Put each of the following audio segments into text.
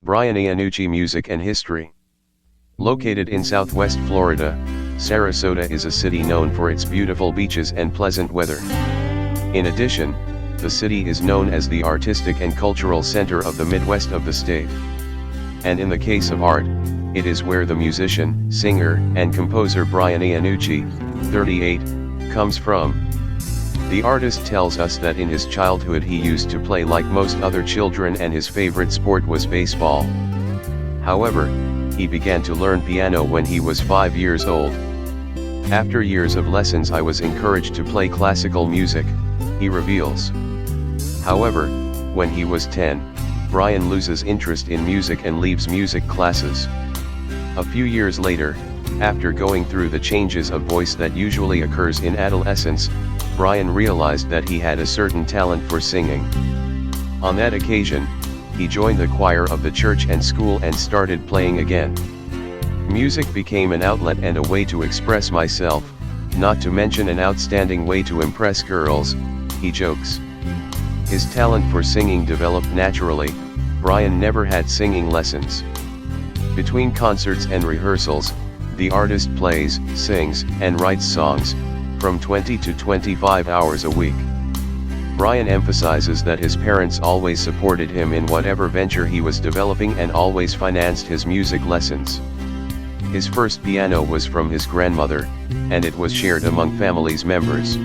Brian Iannucci Music and History. Located in southwest Florida, Sarasota is a city known for its beautiful beaches and pleasant weather. In addition, the city is known as the artistic and cultural center of the Midwest of the state. And in the case of art, it is where the musician, singer, and composer Brian Iannucci, 38, comes from. The artist tells us that in his childhood he used to play like most other children and his favorite sport was baseball. However, he began to learn piano when he was 5 years old. After years of lessons I was encouraged to play classical music, he reveals. However, when he was 10, Brian loses interest in music and leaves music classes. A few years later, after going through the changes of voice that usually occurs in adolescence, Brian realized that he had a certain talent for singing. On that occasion, he joined the choir of the church and school and started playing again. Music became an outlet and a way to express myself, not to mention an outstanding way to impress girls, he jokes. His talent for singing developed naturally. Brian never had singing lessons. Between concerts and rehearsals, the artist plays, sings, and writes songs, from 20 to 25 hours a week. Brian emphasizes that his parents always supported him in whatever venture he was developing and always financed his music lessons. His first piano was from his grandmother, and it was shared among family's members.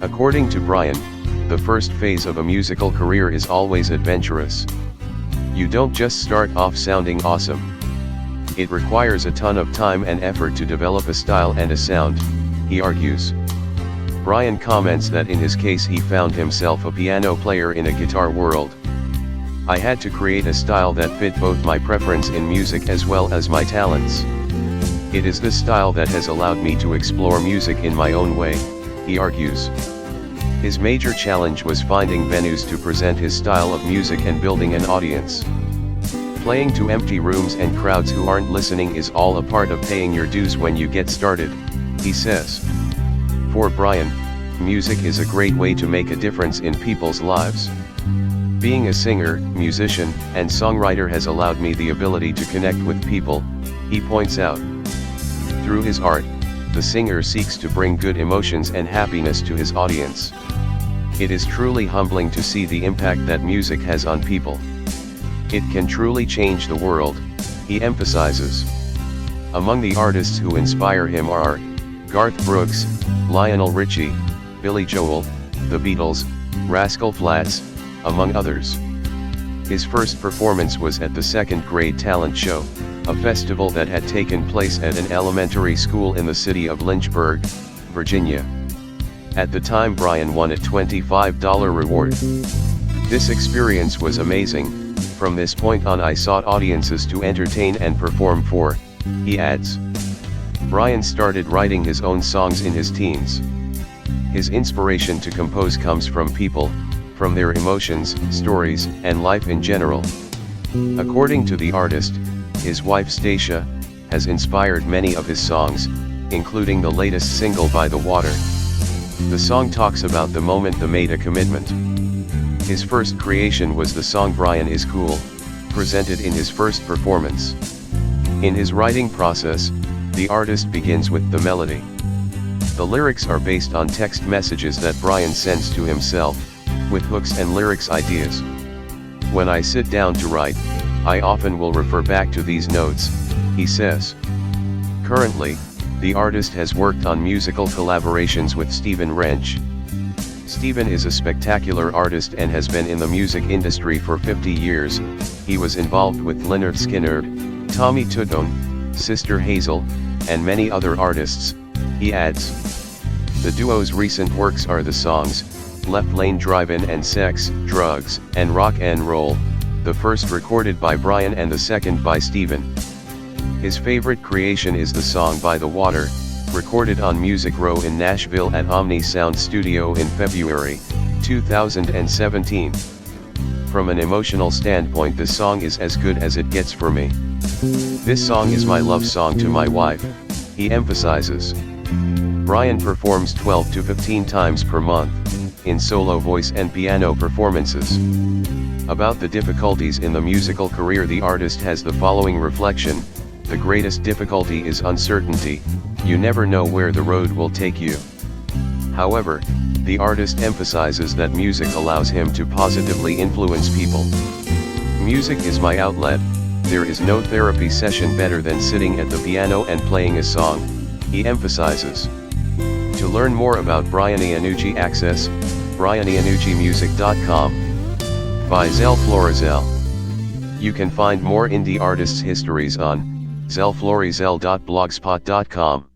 According to Brian, the first phase of a musical career is always adventurous. You don't just start off sounding awesome. It requires a ton of time and effort to develop a style and a sound, he argues. Brian comments that in his case he found himself a piano player in a guitar world. I had to create a style that fit both my preference in music as well as my talents. It is this style that has allowed me to explore music in my own way, he argues. His major challenge was finding venues to present his style of music and building an audience. Playing to empty rooms and crowds who aren't listening is all a part of paying your dues when you get started, he says. For Brian, music is a great way to make a difference in people's lives. Being a singer, musician, and songwriter has allowed me the ability to connect with people, he points out. Through his art, the singer seeks to bring good emotions and happiness to his audience. It is truly humbling to see the impact that music has on people. It can truly change the world, he emphasizes. Among the artists who inspire him are Garth Brooks, Lionel Richie, Billy Joel, The Beatles, Rascal Flatts, among others. His first performance was at the second grade talent show, a festival that had taken place at an elementary school in the city of Lynchburg, Virginia. At the time Brian won a $25 reward. This experience was amazing. From this point on I sought audiences to entertain and perform for, he adds. Brian started writing his own songs in his teens. His inspiration to compose comes from people, from their emotions, stories, and life in general. According to the artist, his wife Stacia has inspired many of his songs, including the latest single By the Water. The song talks about the moment they made a commitment. His first creation was the song Brian Is Cool, presented in his first performance. In his writing process, the artist begins with the melody. The lyrics are based on text messages that Brian sends to himself, with hooks and lyrics ideas. When I sit down to write, I often will refer back to these notes, he says. Currently, the artist has worked on musical collaborations with Stephen Wrench. Stephen is a spectacular artist and has been in the music industry for 50 years. He was involved with Lynyrd Skynyrd, Tommy Tutone, Sister Hazel, and many other artists, he adds. The duo's recent works are the songs, Left Lane Drive-In and Sex, Drugs, and Rock and Roll, the first recorded by Brian and the second by Stephen. His favorite creation is the song By the Water, recorded on Music Row in Nashville at Omni Sound Studio in February 2017. From an emotional standpoint, the song is as good as it gets for me. This song is my love song to my wife, he emphasizes. Brian performs 12 to 15 times per month. in solo voice and piano performances. About the difficulties in the musical career, the artist has the following reflection: the greatest difficulty is uncertainty, you never know where the road will take you. However, the artist emphasizes that music allows him to positively influence people. Music is my outlet, there is no therapy session better than sitting at the piano and playing a song, he emphasizes. To learn more about Brian Iannucci, access brianiannuccimusic.com. By Zel Florizel. You can find more indie artists' histories on zelflorizel.blogspot.com.